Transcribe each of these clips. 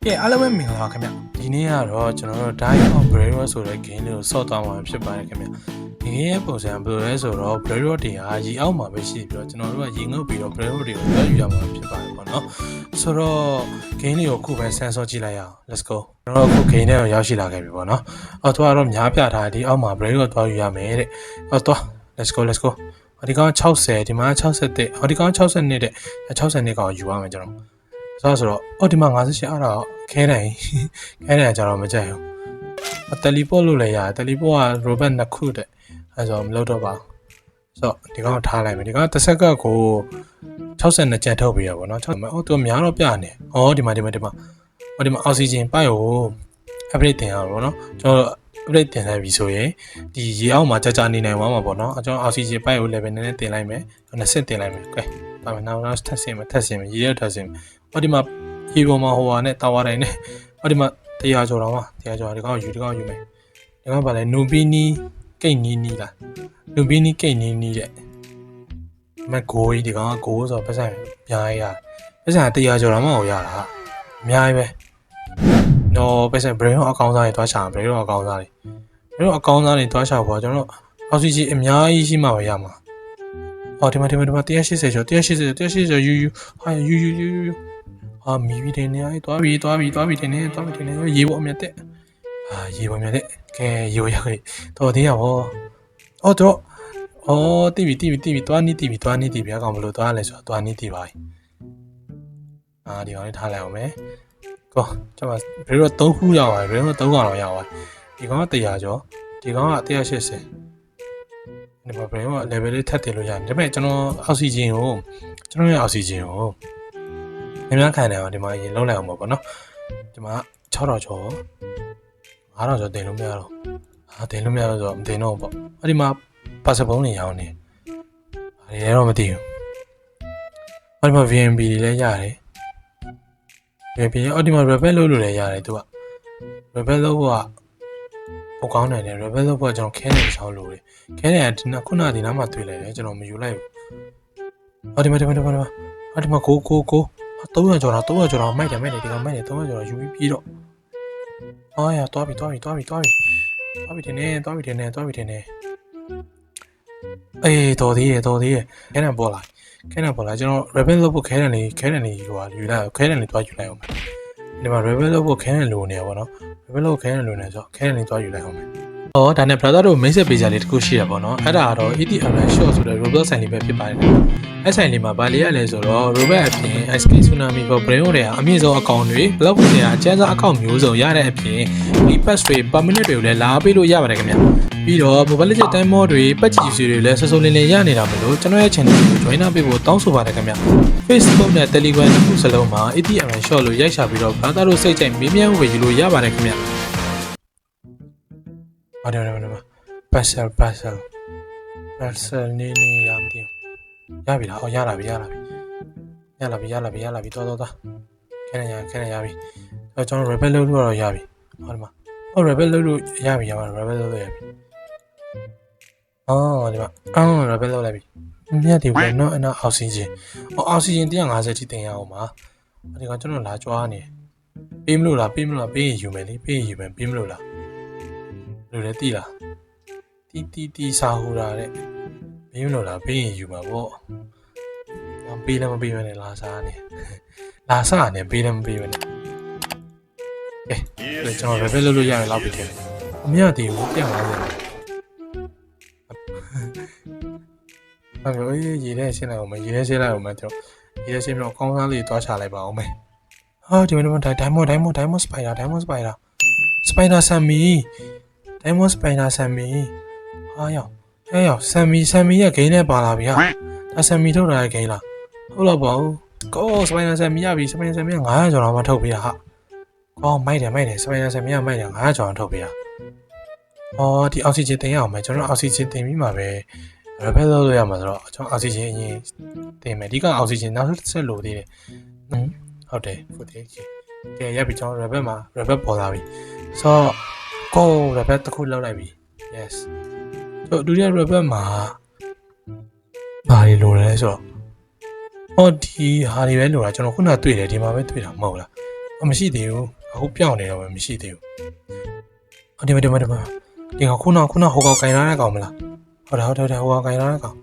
ကဲအားလုံးပဲမင်္ဂလာပါခင်ဗျဒီနေ့ကတော့ကျွန်တော်တို့ Die of Brero ဆိုတဲ့ game လေးကိုဆော့သွားမှာဖြစ်ပါတယ်ခင်ဗျဒီ game ရဲ့ပုံစံဘယ်လိုလဲဆိုတော့ Brero တွေဟာရေအောက်မှာပဲရှိပြီးတော့ကျွန်တော်တို့ကရေငုပ်ပြီးတော့ Brero တွေကိုတွဲယူရမှာဖြစ်ပါတယ်ပေါ့နော်ဆိုတော့ game လေးကိုအခုပဲဆန်းဆော့ကြည့်လိုက်ရအောင် let's go ကျွန်တော်တို့အခု game ထဲကိုရောက်ရှိလာခဲ့ပြီပေါ့နော်သူကတော့များပြထားဒီအောက်မှာ Brero တွဲယူရမယ်တဲ့သွား let's go ဒီကောင်60ဒီမှာ61ဒီကောင်62တဲ့62ကောင်ယူရမယ်ကျွန်တော်ဆိုတော့ဒီမှာ58အဲ့ဒါခဲတယ်ကြတော့မကြိုက်ဘူးတယ်လီပို့လို့လည်းရတယ်တယ်လီပို့ကရိုဘတ်2ခုတဲ့အဲ့ဆိုမလုပ်တော့ပါဘူးဆိုတော့ဒီကောင်ထားလိုက်မယ်ဒီကောင်တစ်ဆက်ကကို62ကျန်ထုတ်ပေးရပါတော့နော်သူများတော့ပြနေဒီမှာအောက်ဆီဂျင်ပိုက်ကို upgrade တင်ရအောင်ပေါ့နော်ကျွန်တော် upgrade တင်လိုက်ပြီဆိုရင်ဒီရေအောက်မှာကြာနေနိုင်သွားမှာပေါ့နော်ကျွန်တော်အောက်ဆီဂျင်ပိုက်ကို level နည်းနည်းတင်လိုက်မယ်20တင်လိုက်မယ်ကဲဒါမှနောက်ထပ်ဆင်မယ်ရေရထပ်ဆင်မယ်ဒီမှာရေပေါ်မှာဟိုဟာနဲ့တာဝါတိုင်းနဲ့ဒီမှာ100ကျော်တော့မှာ100ကျော်ဒီကောင်ယူမယ်ဒီကောင်ဗာလဲနူဘီနီကိတ်နီလားနူဘီနီကိတ်နီတဲ့မကိုကြီးဒီကောင်ကကိုဆိုတော့ပတ်စံအများကြီးရတယ်ပတ်စံ100ကျော်တော့မှဟိုရတာအများကြီးပဲနော်ပတ်စံ brain အကောင်းစားတွေတွားချာ brain အကောင်းစားတွေအကောင်းစားတွေတွားချာပေါ့ကျွန်တော်အောက်ဆီဂျင်အများကြီးရှိမှပဲရမှာဒီမှာ180ကျော်180ယူဟာယူမီးပြီးတယ်နေတွားပြီးတယ်နေရေပေါ်မြတ်တဲ့ရေပေါ်မြတ်တဲ့ကဲရေရခဲ့တော့သေးရပါတော့တီးပြီးတွားနေတီးပြီးအကောင်ဘလို့တွားလဲဆိုတော့တွားနေတီးပါဒီကောင်လေးထားလိုက်အောင်မယ်ကောကျွန်တော်ဘယ်တော့3ခုရပါတယ်ဘယ်တော့3ကောင်တော့ရပါတယ်ဒီကောင်က100ကျော်ဒီကောင်က180ဒီမှာဘယ်တော့ level လေးထပ်တင်လို့ရတယ်ဒါပေမဲ့ကျွန်တော်အောက်ဆီဂျင်ကိုအများခံတယ်ဒီမှာရေလုံးလိုက်အောင်ပေါ့နော်ဒီမှာ6000ကျော်5000ကျော်တင်လို့မရတော့တင်လို့မရတော့ဆိုတော့မတင်တော့ပေါ့ဒီမှာပါစပုံးနေရောင်းနေဒါတော့မသိဘူးဒီမှာ VNB တွေလည်းရတယ် VNB ဒီမှာ rebel လုပ်လို့လည်းရတယ်သူက rebel လုပ်ဖို့ကပိုကောင်းတယ် rebel လုပ်ဖို့ကျွန်တော်ခဲနေချောင်းလို့ခဲနေကခုနဒီနားမှာတွေ့လိုက်တယ်ကျွန်တော်မယူလိုက်ဘူးဒီမှာကို300ကျော်တော့မိုက်တယ်ဒီကောင်မိုက်တယ်300ကျော်တော့ယူပြီးပြီးတော့ရသွားပြီတင်နေတော်သေးရဲ့ခဲနံပေါ်လာကျွန်တော် rebel လုပ်ဖို့ခဲနံလေးဟိုယူလိုက်ခဲနံလေးတွားယူလိုက်အောင်ဒီမှာ rebel လုပ်ဖို့ခဲနံလိုနေပါတော့ rebel လုပ်ခဲနံလိုနေဆိုခဲနံလေးတွားယူလိုက်အောင်ဒါနဲ့ brother တို့ main set page လေးတစ်ခုရှိရပါတော့အဲ့ဒါကတော့ ETRN short ဆိုတဲ့ robot ဆိုင်လေးပဲဖြစ်ပါတယ်အဲ့ဆိုင်လေးမှာဗာလေးရလဲဆိုတော့ robot အပြင် SK Tsunami ကို brain တွေကအမြင့်ဆုံးအကောင့်တွေ block တွေကအကျဉ်းစားအကောင့်မျိုးစုံရတဲ့အပြင်ဒီ patch တွေ permanent တွေကိုလည်းလာပေးလို့ရပါတယ်ခင်ဗျပြီးတော့ mobile legend time mode တွေ patch ကြီးတွေလည်းစုံလင်ရနေတာမလို့ကျွန်တော်ရဲ့ channel ကို join ပေးဖို့တောင်းဆိုပါတယ်ခင်ဗျ Facebook နဲ့ Telegram တစ်ခုစလုံးမှာ ETRN short လို့ရိုက်ချပြီးတော့ brother တို့စိတ်ကြိုက်မေးမြန်းဝယ်ယူလို့ရပါတယ်ခင်ဗျparcel နေရမသိဘူးရပြီလားရလာပြီတော်ခဲနေရပြီကျွန်တော် rebel လုပ်လို့တော့ရပြီဒီမှာrebel လုပ်လို့ရပြီrebel လုပ်လို့ရပြီဒီမှာrebel လုပ်လိုက်ပြီမြတ်တယ်ဘယ်တော့အောက်ဆီဂျင်150ထိတင်ရအောင်ပါဒီကကျွန်တော်လာကြွားနေပေးမလို့လားပေးရင်ယူမယ်လေပေးရင်ယူမယ်ပေးမလို့လားလို့လည်းတိလားတီစာဟူတာတဲ့ပေးမလို့လားပေးရင်ယူမှာပေါ့ပေးလည်းမပေးဘဲနဲ့လာစားနေပေးလည်းမပေးဘဲနဲ့ကျွန်တော် rebel လုပ်လို့ရတယ်လောက်ပြီထင်တယ်အမြတ်တည်ဘူး150ရေထဲရှင်းလိုက်အောင်မယ်ကျွန်တော်ရေထဲရှင်းပြီးတော့ကောင်းစားလေးတွားချလိုက်ပါအောင်မယ်ဒီမှာ diamond spider sammy ရောက်ဆမ်မီရဲ့ဂိမ်းနဲ့ပါလာပြီဟာဒါဆမ်မီထုတ်တာရဲ့ဂိမ်းလားဟုတ်တော့ပါဘူးကောစပိုင်နာဆမ်မီရပြီစပိုင်နာဆမ်မီက900ကျော်တော့မှထုတ်ပေးတာဟာကောမိုက်တယ်စပိုင်နာဆမ်မီကမိုက်တယ်900ကျော်တော့ထုတ်ပေးတာဒီအောက်ဆီဂျင်တင်ရအောင်မယ်ကျွန်တော်အောက်ဆီဂျင်တင်ပြီးမှပဲ rebel လုပ်လို့ရမှာဆိုတော့ကျွန်တော်အောက်ဆီဂျင်အရင်တင်မယ်ဒီကအောက်ဆီဂျင်နောက်ဆက်လို့သေးတယ်ဟုတ်တယ်ဟုတ်တယ်ကဲရပြီကျွန်တော် rebel မှာ rebel ပေါ်လာပြီဆိုတော့ကို rebel တစ်ခုလောက်လိုက်ပြီ yes ဒုတိယ rebel မှာဘာတွေလိုလဲဆိုတော့ဒီဟာတွေပဲလိုတာကျွန်တော်ခုနတွေ့တယ်ဒီမှာပဲတွေ့တာမဟုတ်လား မရှိသေးဘူးအခုပြောင်းနေတော့မရှိသေးဘူးဒီမှာဒီကောင်ခုနဟိုကောင်ကင်လာတဲ့ကောင်မလားဟုတ်တယ်ဟိုကောင်ကင်လာတဲ့ကောင်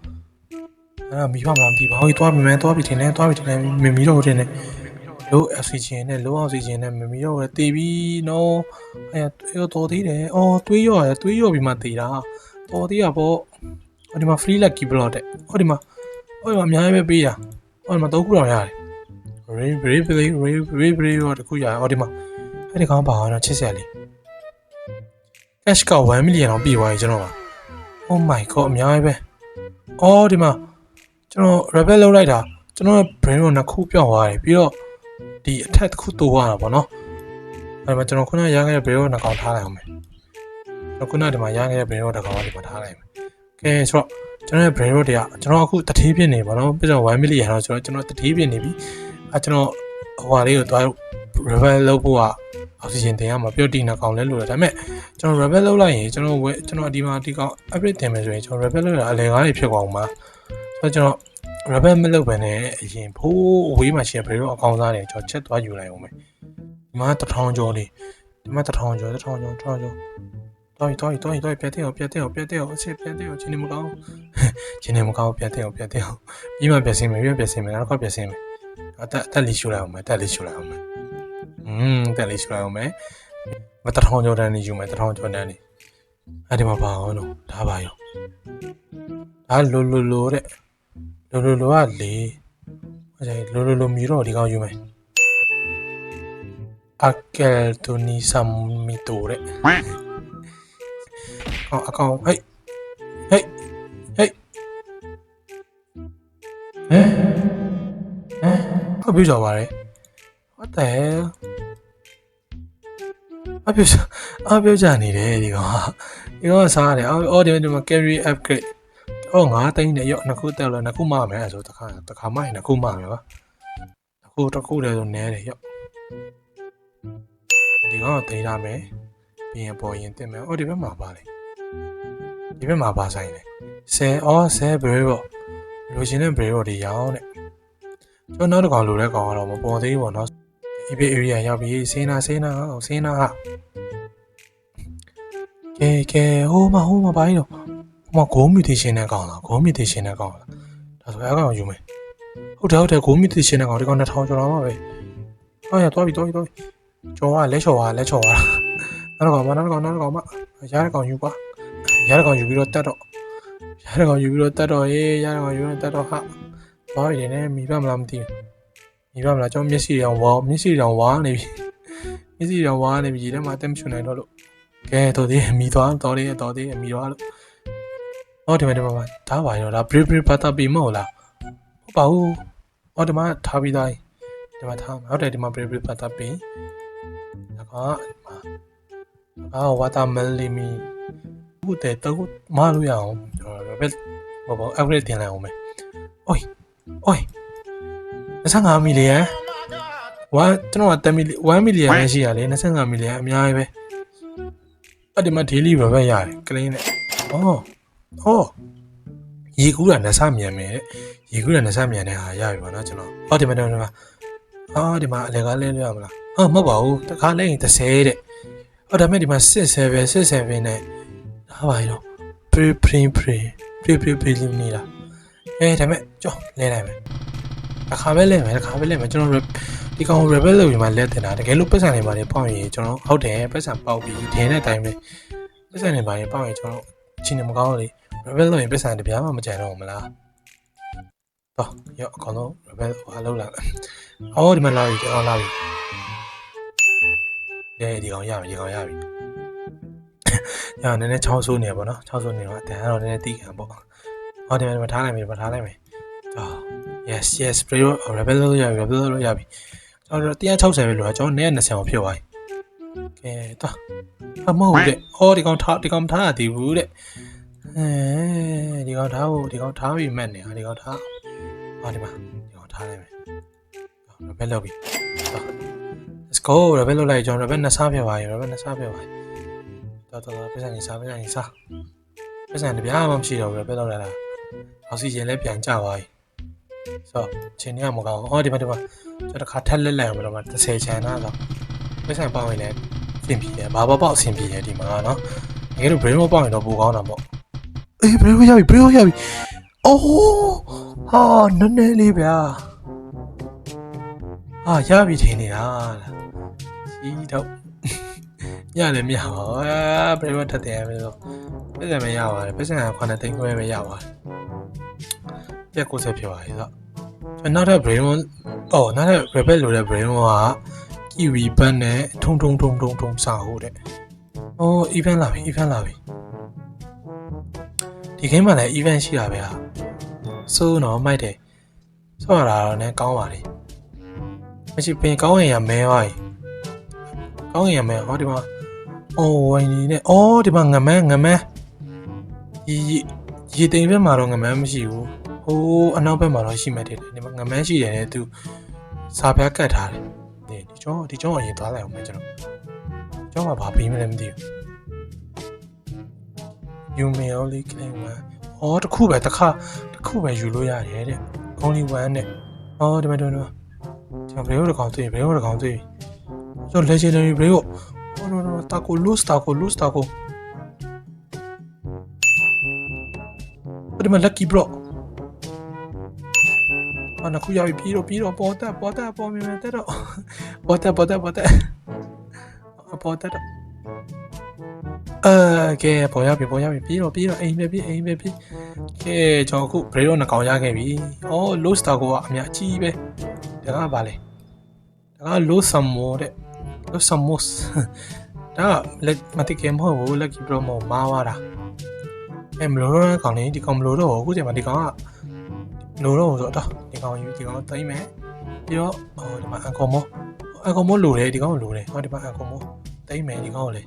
အဲ့မိဖမလားမသိဘာလို့သွားပြီမဲသွားပြီထင်တယ်မမီတော့တင်တယ်လို့အောက်ဆီဂျင်နဲ့လို့အောက်ဆီဂျင်နဲ့မမီတော့တေးပြီးနော်အဲ့တော်သေးတယ်အော်တွေးရောပြီးမှတေးတာတော်သေးရပေါ့ဟိုဒီမှာ free lucky block တဲ့ဟိုဒီမှာအများကြီးပဲပေးရဟိုဒီမှာ3ခုတော့ရတယ် brave တော့တခုရတယ်ဟိုဒီမှာအဲ့ဒီကောင်ပါတော့ချစ်စရာလေး cash က1 million တော့ပြည့်သွားပြီကျွန်တော်က oh my god အများကြီးပဲအော်ဒီမှာကျွန်တော် rebel လောက်လိုက်တာကျွန်တော် brain ကိုနှစ်ခုပြောင်းသွားတယ်ပြီးတော့ဒီ attack တစ်ခုတိုးသွားတာပေါ့နော်အဲ့မှာကျွန်တော်ခုနရခဲ့တဲ့ brain ကိုနှစ်ကောင်ထားလိုက်အောင်မယ်ကျွန်တော်ခုနဒီမှာရခဲ့တဲ့ brain ကိုတစ်ကောင်ဒီမှာထားလိုက်မယ်ကဲဆိုတော့ကျွန်တော်ရဲ့ brain တွေကကျွန်တော်အခုတတိဖြစ်နေပါတော့ပြီးတော့1 million တော့ကျွန်တော်တတိဖြစ်နေပြီကျွန်တော်ဟိုဟာလေးကိုသွား rebel လုပ်ဖို့ကအောက်ဆီဂျင်တင်ရမှာပြုတ်တိနှစ်ကောင်လဲလို့ဒါပေမဲ့ကျွန်တော် rebel လုပ်လိုက်ရင်ကျွန်တော်ဒီမှာဒီကောင် upgrade တင်မယ်ဆိုရင်ကျွန်တော် rebel လုပ်တာအလဲကားတွေဖြစ်သွားအောင်ပါဆိုတော့ကျွန်တော် rebel မလုပ်ဘဲနဲ့အရင်ဖိုးအဝေးမှာရှိတဲ့ brain အကောင်းစားတယ်ကျွန်တော်ချက်သွားယူလိုက်အောင်မယ်ဒီမှာ1000ကျော်လေးဒီမှာ1000ကျော်တော်ပြီပြတ်တဲ့အချက်ပြတ်တဲ့ချင်းနေမကောင်းပြတ်တဲ့ပြီးမှပြတ်စင်းမယ်နောက်တစ်ခါပြတ်စင်းမယ်တက်လေးရှူလိုက်အောင်မယ်တက်လေးရှူလိုက်အောင်မယ်မ1000ကျော်တန်းနေယူမယ်1000ကျော်တန်းနေအဲ့ဒီမှာပါအောင်လို့ဒါပါရောဒါလိုတဲ့လိုကလေအဲ့လိုမီတော့ဒီကောင်ယူမယ်အကယ်တိုနီဆမ်မီတိုတဲ့အကောင်ဟေးဟုတ်ပြီကြပါလေ what the hell အပြောကြနေတယ်ဒီကောင်စားရတယ်အော်ဒီမှာ carry upgrade 9သိန်းနဲ့ရော့နှစ်ခုတက်လို့နှစ်ခုမှမယ်ဆိုတခါမှရင်နှစ်ခုမှမယ်ပါတစ်ခုတည်းဆိုနဲတယ်ရော့ဒီကောင်သိမ်းရမယ်ပြီးရင်ပေါ်ရင်တင်မယ်ဒီဘက်မှာပါလေဒီဘက်မှာပါဆိုင်လေ10 brave လိုချင်တဲ့ brave တွေရောင်းတဲ့ကျွန်တော်နောက်တစ်ကောင်လိုတဲ့ကောင်ကတော့မပေါ်သေးဘူးပေါ့နော် EB area ရောက်ပြီစင်းနာကဲဟိုမှာဘာကြီးတော့ဟိုမှာ go mutation နဲ့ကောင်လားဒါဆိုအဲ့ကောင်ယူမယ်ဟုတ်တယ် go mutation နဲ့ကောင်ဒီကောင်2000ကျော်တော့မှာပဲသွားပြီကျော်ကလက်ချော်သွားနောက်ကောင်မှရတဲ့ကောင်ယူပါရတဲ့ကောင်ယူပြီးတော့တက်တော့ဟာသွားပြီနဲ့မိဘမလားမသိဘူးကျွန်တော်မျက်စိတောင်ဝါနေပြီဒီထဲမှာအသက်မချွနိုင်တော့လို့ကဲတော်သေးမိသွားတော်သေးမိသွားလို့ဒီမှာဒါပါရောဒါ brave ပတ်တာပြီမဟုတ်လားဟုတ်ပါဘူးဒီမှာထားပြီးသားဒီမှာထားဟုတ်တယ်ဒီမှာ brave ပတ်တာပြီဝါတာမလီမီဟုတ်တယ်တော့မလို့ရအောင်ကျွန်တော်ပဲupgrade တင်လိုက်အောင်မယ်โอ้ย25 million ကျွန်တော်က1 million ပဲရှိရလေ25 million အများကြီးပဲဒီမှာ daily ပဲရတယ်ကလင်းနဲ့ရေကူးတာနှစ်ဆမြန်မယ်ရေကူးတာနှစ်ဆမြန်တဲ့ဟာရပြီပါနော်ကျွန်တော်ဒီမှာဒီမှာအလဲကားလဲရမလားမဟုတ်ပါဘူးတခါလဲရင်30တဲ့ဒါမဲ့ဒီမှာ67နဲ့ဒါပါရော pre နေတာဒါမဲ့ကြောလဲလိုက်မယ်တစ်ခါပဲလဲမယ်ကျွန်တော်ဒီကောင် rebel လို့ဒီမှာလက်တင်တာတကယ်လို့ပတ်စံနေပါလေပေါက်ရင်ကျွန်တော်ဟုတ်တယ်ပတ်စံပေါက်ပြီးဒင်းတဲ့အတိုင်းပဲပတ်စံနေပါရင်ပေါက်ရင်ကျွန်တော်ချင်းနေမကောင်းလေ rebel လို့ရင်ပတ်စံတပြားမှမကြံတော့ဘူးမလားရောအကောင်လုံး rebel ဟာလောက်လာဒီမှာလာပြီဒီကောင်ရပြီရနည်းနည်းချောင်းဆိုးနေပါတော့ချောင်းဆိုးနေတော့အတန်ကတော့နည်းနည်းတီးခံပေါ့ဒီမှာထားလိုက်မယ်yes rebel လို့ရပြီကျွန်တော်160ပဲလို့ကျွန်တော်120အောင်ဖြစ်သွားပြီကဲမဟုတ်တဲ့ဒီကောင်ထားရသေးဘူးတဲ့ဒီကောင်ထားပြီးမှတ်နေဒီကောင်ထားဒီမှာဒီကောင်ထားလိုက်မယ် rebel လုပ်ပြီ let's go rebel လုပ်လိုက်ကျွန်တော် rebel နှစ်ဆဖြစ်သွားပြီတော်ပတ်စံနေစားပတ်စံတပြားမှမရှိတော့ဘူး rebel လုပ်လိုက်တာအောက်ဆီဂျင်လည်းပြန်ကျသွားပြီ ဆိုချင်းရမကောင်းအော်ဒီမှာကျွန်တော်တစ်ခါထက်လက်လိုက်အောင်လို့မှ30ချန်တော့ပတ်စံပေါင်းရင်လည်းအဆင်ပြေတယ်ဘာပေါက်အဆင်ပြေတယ်ဒီမှာနော်တကယ်လို့ brain ပေါက်ရင်တော့ပိုကောင်းတာပေါ့အေး brain ရပြီ အိုးဟာနည်းနည်းလေးဗျာရပြီထင်နေတာကြီးတော့ရတယ်မရပါဘူး brain ထက်တယ်ပဲလို့ပတ်စံမရပါဘူးပတ်စံ9သိန်းခွဲပဲရပါတယ်တက်90ဖြစ်ပါလေဆိုနောက်ထပ် brain နောက်ထပ် rebel လို့တဲ့ brain က kiwi ဘတ်နဲ့ထုံစာဟုတ်တဲ့event လာပြီဒီ game မှာလည်း event ရှိတာပဲဟာဆိုတော့မိုက်တယ်ဆော့ရတာတော့လည်းကောင်းပါလေမရှိပင်ကောင်းရင်ရမဲပါကောင်းရင်ရမဲဟောဒီမှာဝိုင်းနေနဲ့ဒီမှာငမန်းရေတိမ်ဘက်မှာတော့ငမန်းမရှိဘူးဟိုးအနောက်ဘက်မှာတော့ရှိမှတယ်ဒီမှာငမန်းရှိတယ်လေသူစာပြကတ်ထားတယ်ဒီကျောင်းအရင်သွားလိုက်အောင်မယ်ကျွန်တော်ကျောင်းကဘာပြီးမလဲမသိဘူး you may only claim one တခုပဲယူလို့ရတယ်တဲ့ only one နဲ့ဒီမှာကျွန်တော်ဘယ်လိုတကောင်တွေ့ဆို legendary ဘယ်လိုတာကို lose ဒီမှာ lucky bro နခုရပြီပြီးတော့ပေါ်တက်မြင်တက်တော့ပေါ်တက်တော့ကဲပေါ်ရပြီပြီးတော့အိမ်ပဲကဲကျွန်တော်ခု break တော့နှကောင်ရခဲ့ပြီlow star ကိုကအများကြီးပဲဒါကဘာလဲဒါက low samo တဲ့ low samos ဒါကမတိကဲမဟုတ်ဘူး lucky bro မမားသွားတာမလို့တော့ကောင်လေးဒီကောင်မလို့တော့အခုချိန်မှာဒီကောင်ကလို့တော့ဆိုတော့ဒီကောင်ယူဒီကောင်သိမ့်မယ်ပြီးတော့ဒီမှာအန်ကောမိုလိုတယ်ဒီကောင်လိုတယ်ဒီမှာအန်ကောမိုသိမ့်မယ်ဒီကောင်လေ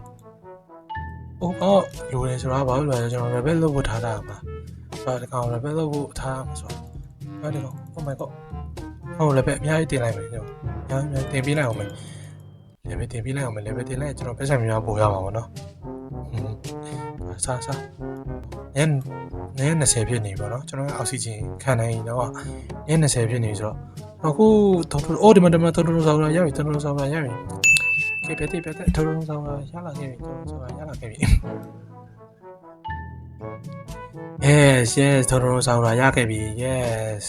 လိုတယ်ဆိုတာဘာလို့လဲကျွန်တော် rebel လုပ်ဖို့ထားတာမှာဒီကောင် rebel လုပ်ဖို့ထားမှာဆိုတော့ဒီကောင် oh my god level အများကြီးတင်လိုက်မယ်ကျွန်တော်တင်ပေးလိုက်အောင်မယ် level တင်ပေးလိုက်အောင်မယ် level တင်လိုက်ကျွန်တော်ပတ်စံများပို့ရမှာပေါ့နော်စားနည်း20ဖြစ်နေပြီပေါ့နော်ကျွန်တော်အောက်ဆီဂျင်ခံနိုင်ရင်တော့နည်း20ဖြစ်နေပြီဆိုတော့အခုဒီမှာတော်ဆောင်ရပြီကဲပြတ်ထုံဆောင်ရရလာခဲ့ပြီထုံဆောင်ရလာခဲ့ပြီ yes ထုံဆောင်ရခဲ့ပြီ yes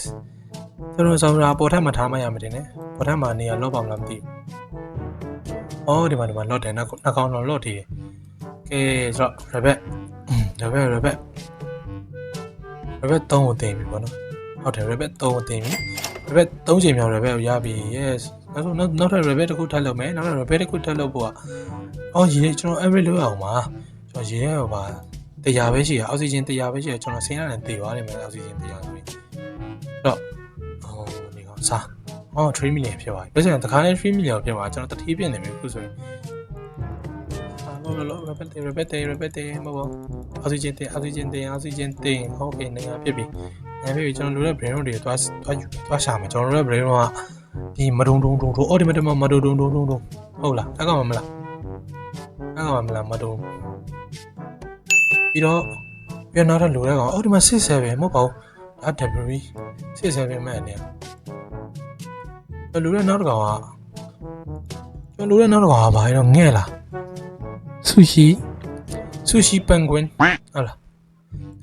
ထုံဆောင်ရပေါ်ထပ်မှာထားမှရမှာတင်ねပေါ်ထပ်မှာနေရလော့ပါမလားမသိဘူးဒီမှာလော့တယ်နှကောင်လော့တည်ကဲဆိုတော့ rebel 3ကိုတင်ပြီပေါ့နော်ဟုတ်တယ် rebel 3ကိုတင်ပြီ rebel 3ချိန်မြောက် rebel ကိုရပြီ yes နောက်ထပ် rebel တစ်ခုထပ်လုပ်မယ်နောက်ထပ် rebel တစ်ခုထပ်လုပ်ဖို့ရေကျွန်တော် average လုပ်အောင်ပါကျွန်တော်ရေရပါ100ပဲရှိရအောက်ဆီဂျင်100ပဲရှိရကျွန်တော်ဆင်းရတဲ့တေသွားနေမယ်အောက်ဆီဂျင်100ဆိုပြီးတော့ဒီကောင်စား3 million ဖြစ်သွားပြီဘယ်စံတခါနဲ့3 million ဖြစ်သွားကျွန်တော်တတိပြည့်နေပြီခုဆိုရင်လော rebel မဟုတ်အောက်ဆီဂျင်တင်ဟုတ်ကဲ့နေရာဖြစ်ပြီကျွန်တော်လိုတဲ့ brain တွေသွားရှာမယ်ကျွန်တော်လိုတဲ့ brain ကဒီမဒုံဒီမှာမဒုံဟုတ်လားအဲ့ကောင်မလားမဒုံပြီးတော့နောက်ထပ်လိုတဲ့ကောင်ဒီမှာ67မဟုတ်ပါဘူးဒါ debris 67မဲ့နေလိုတဲ့နောက်တစ်ကောင်ကကျွန်တော်လိုတဲ့နောက်တစ်ကောင်ကဘာလဲတော့ငဲ့လား sushi penguin ဟုတ်လား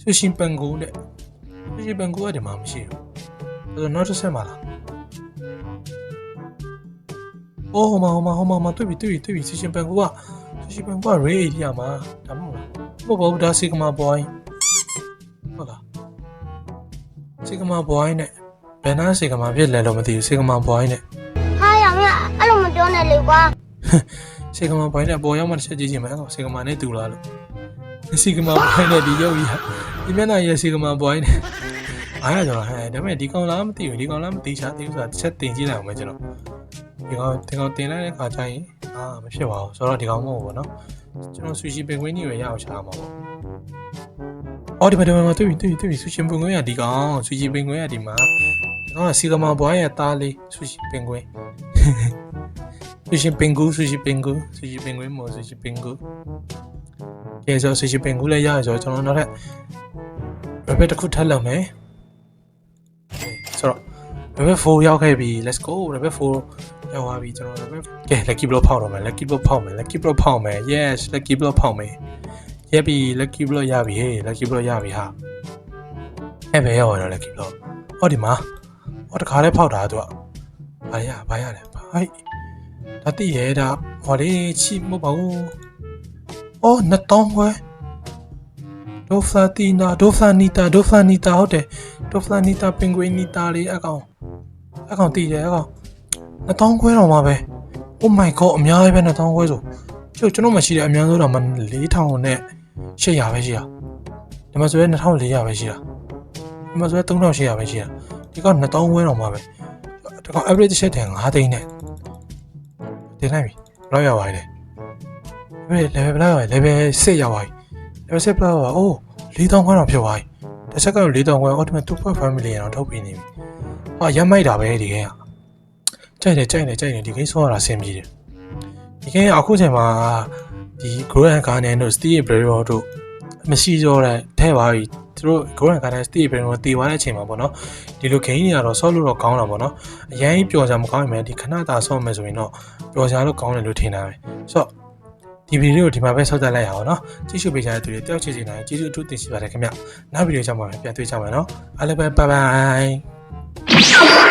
sushi penguin တဲ့ sushi penguin ကဒီမှာမရှိဘူးနောက်တစ်ဆက်မှာလားဟိုမှာတွေ့ပြီ sushi penguin က ray area မှာဒါမဟုတ်လားမဟုတ်ပါဘူးဒါ sigma boy ဟုတ်လား sigma boy နဲ့ဘယ်နာ sigma ဖြစ်လဲတော့မသိဘူး sigma boy နဲ့ဟာရမအဲ့လိုမပြောနဲ့လေကွာsigma boy နဲ့ပေါ်ရောက်မှတစ်ချက်ကြည့်ချင်မယ်အဲ့ sigma နဲ့တူလားလို့ sigma boy နဲ့ဒီရုပ်ကြီးဒီမျက်နှာရဲ့ sigma boy နဲ့အားရတော့ဒါပေမဲ့ဒီကောင်လားမသိဘူးဒီကောင်လားမသိချာသေးဘူးဆိုတာတစ်ချက်တင်ကြည့်လိုက်အောင်မယ်ကျွန်တော်ဒီကောင်တင်လိုက်တဲ့ခါကျရင်မဖြစ်ပါဘူးဆိုတော့ဒီကောင်မဟုတ်ဘူးပေါ့နော်ကျွန်တော် sushi penguin ကြီးပဲရအောင်ရှာမှာပေါ့ဒီမှာတွေ့ပြီ sushi penguin ကဒီကောင် sushi penguin ကဒီမှာဒီကောင်က sigma boy ရဲ့သားလေး sushi penguin sushi penguin မို့ sushi penguin ကဲဆို sushi penguin လည်းရရဆိုတော့ကျွန်တော်နောက်ထပ် rebel တစ်ခုထပ်လုပ်မယ်ဆိုတော့ level 4ရောက်ခဲ့ပြီ let's go level 4ရောက်သွားပြီကျွန်တော် level ကဲ lucky block ဖောက်တော့မယ် lucky block ဖောက်မယ် lucky block ဖောက်မယ် yes lucky block ဖောက်မယ်ရပြီ lucky block ရပြီဟေး lucky block ရပြီဟာအဲ့ပဲရောက်တော့ lucky block ဟောဒီမှာဟောတခါလဲဖောက်တာသူကဘာရလဲဟိုက်ဒါတိရဲဒါဟောလေချိမဟုတ်ပါဘူးအော်2000ခွဲဒိုဖလာနီတာဟုတ်တယ်ဒိုဖလာနီတာပင်ဂွင်နီတာလေးအကောင်တည်တယ်အကောင်2000ခွဲတော့မှာပဲ oh my god အများကြီးပဲ2000ခွဲဆိုကျွန်တော်မှရှိတယ်အများဆုံးတော့မှ4000နဲ့800ပဲရှိတာဒီမှာဆိုရင်2400ပဲရှိတာဒီမှာဆိုရင်3800ပဲရှိတာဒီကောင်2000ခွဲတော့မှာပဲဒီကောင် average ချက်တယ်9သိန်းနဲ့တင်လိုက်ပြီဘယ်လောက်ရောက်သွားလဲlevel ဘယ်လောက်ရောက်လဲ level 6ရောက်သွားပြီ level 6ဘယ်လောက်ရောက်အိုး4000ခွဲတော့ဖြစ်သွားပြီတစ်ချက်က4000ခွဲ ultimate 2.5 million တော့ထုတ်ပြီးနေပြီဟာရမ်းမိုက်တာပဲဒီကိန်းကကြိုက်တယ်ဒီကိန်းဆောရတာဆင်ပြေတယ်ဒီကိန်းအခုချိန်မှာဒီ Grand Garden တို့ Steel Barrel တို့မရှိတော့တဲ့ထဲပါပြီသူတို့ Grand Garden Steel Barrel ကိုတည်သွားတဲ့အချိန်မှာပေါ့နော်ဒီလို game တွေကတော့ဆော့လို့တော့ကောင်းတာပေါ့နော်အရင်ပျော်စရာမကောင်းရင်ဒီခဏတာဆော့မယ်ဆိုရင်တော့ပျော်စရာတော့ကောင်းတယ်လို့ထင်တာပဲဆိုတော့ဒီဗီဒီယိုကိုဒီမှာပဲဆောက်တက်လိုက်ရအောင်နော်ကြည့်ရှုပေးကြတဲ့သူတွေတယောက်ချစ်ချင်တိုင်းကျေးဇူးအထူးတင်ရှိပါတယ်ခင်ဗျနောက်ဗီဒီယိုကြမှာပြန်တွေ့ကြမှာနော်အားလုံးပဲ bye bye